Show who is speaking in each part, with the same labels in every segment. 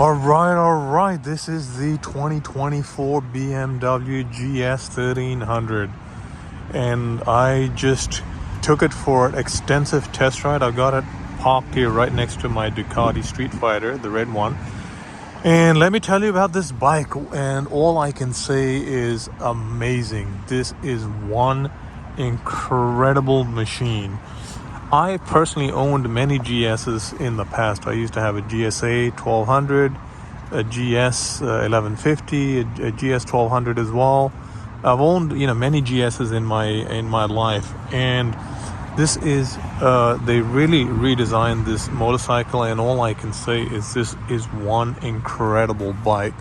Speaker 1: All right. This is the 2024 BMW GS 1300, and I just took it for an extensive test ride. I got it parked here right next to my Ducati Street Fighter, the red one. And let me tell you about this bike, and all I can say is amazing. This is one incredible machine. I personally owned many GSs in the past. I used to have a GSA 1200, a GS 1150, a GS 1200 as well. I've owned many GSs in my life, and this is they really redesigned this motorcycle, and all I can say is this is one incredible bike.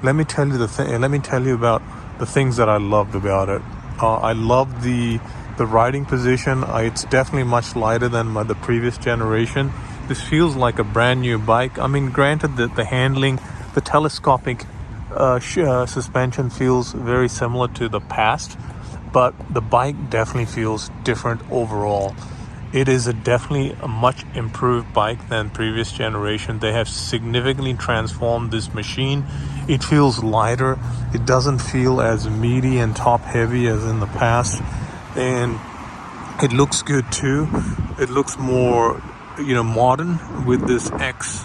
Speaker 1: Let me tell you about the things that I loved about it. I loved the riding position. It's definitely much lighter than the previous generation. This feels like a brand new bike. I mean, granted that the handling, the telescopic suspension feels very similar to the past, but the bike definitely feels different overall. It is definitely a much improved bike than previous generation. They have significantly transformed this machine. It feels lighter. It doesn't feel as meaty and top heavy as in the past. And it looks good too. It looks more modern with this X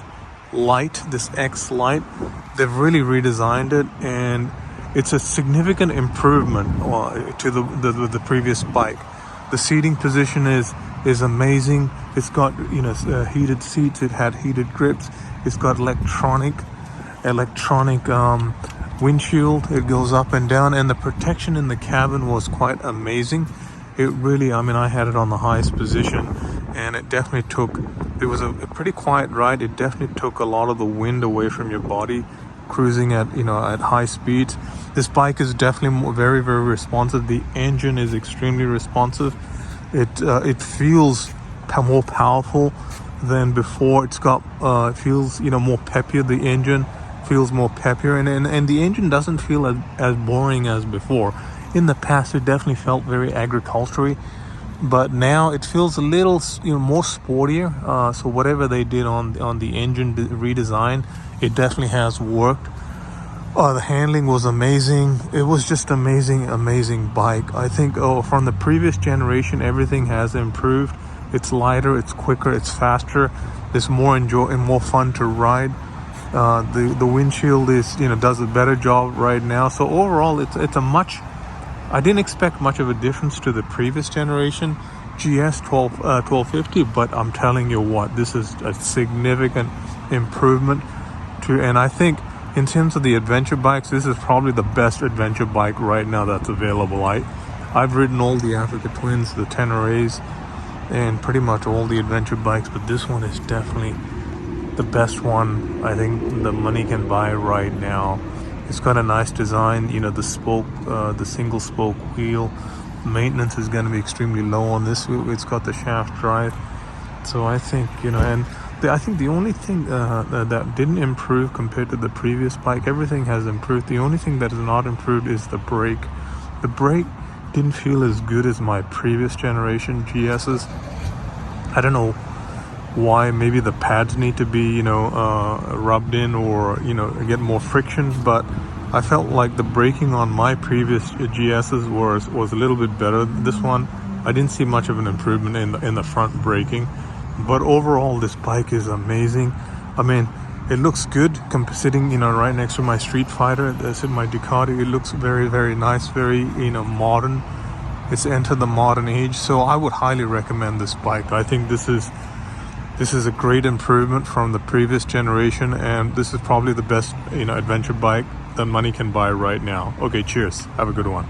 Speaker 1: Lite. They've really redesigned it, and it's a significant improvement to the previous bike. The seating position is amazing. It's got heated seats. It had heated grips. It's got electronic windshield. It goes up and down, and the protection in the cabin was quite amazing. It really, I had it on the highest position, and it was a pretty quiet ride. It definitely took a lot of the wind away from your body cruising at high speeds. This bike is definitely very, very responsive. The engine is extremely responsive. It feels more powerful than before. It's got feels more peppier. The engine feels more peppier, and the engine doesn't feel as boring as before. In the past, it definitely felt very agricultural, but now it feels a little more sportier. So whatever they did on the engine redesign, it definitely has worked. The handling was amazing. It was just amazing bike. I think from the previous generation, everything has improved. It's lighter, it's quicker, it's faster. It's more fun to ride. The windshield does a better job right now. So overall, I didn't expect much of a difference to the previous generation GS 1250, but I'm telling you what, this is a significant improvement and I think in terms of the adventure bikes, this is probably the best adventure bike right now that's available. I've ridden all the Africa Twins, the Teneres, and pretty much all the adventure bikes, but this one is definitely the best one I think the money can buy right now. It's got a nice design, the spoke, the single spoke wheel. Maintenance is going to be extremely low on this. It's got the shaft drive. So I think, I think the only thing that didn't improve compared to the previous bike, everything has improved. The only thing that is not improved is the brake. The brake didn't feel as good as my previous generation GS's. I don't know why. Maybe the pads need to be rubbed in or get more friction, but I felt like the braking on my previous GS's was a little bit better. This one I didn't see much of an improvement in the front braking, but overall this bike is amazing. I mean, it looks good sitting right next to my Street Fighter. That's in my Ducati. It looks very, very nice, very modern. It's entered the modern age, so I would highly recommend this bike. I think this is a great improvement from the previous generation, and this is probably the best adventure bike that money can buy right now. Okay, cheers. Have a good one.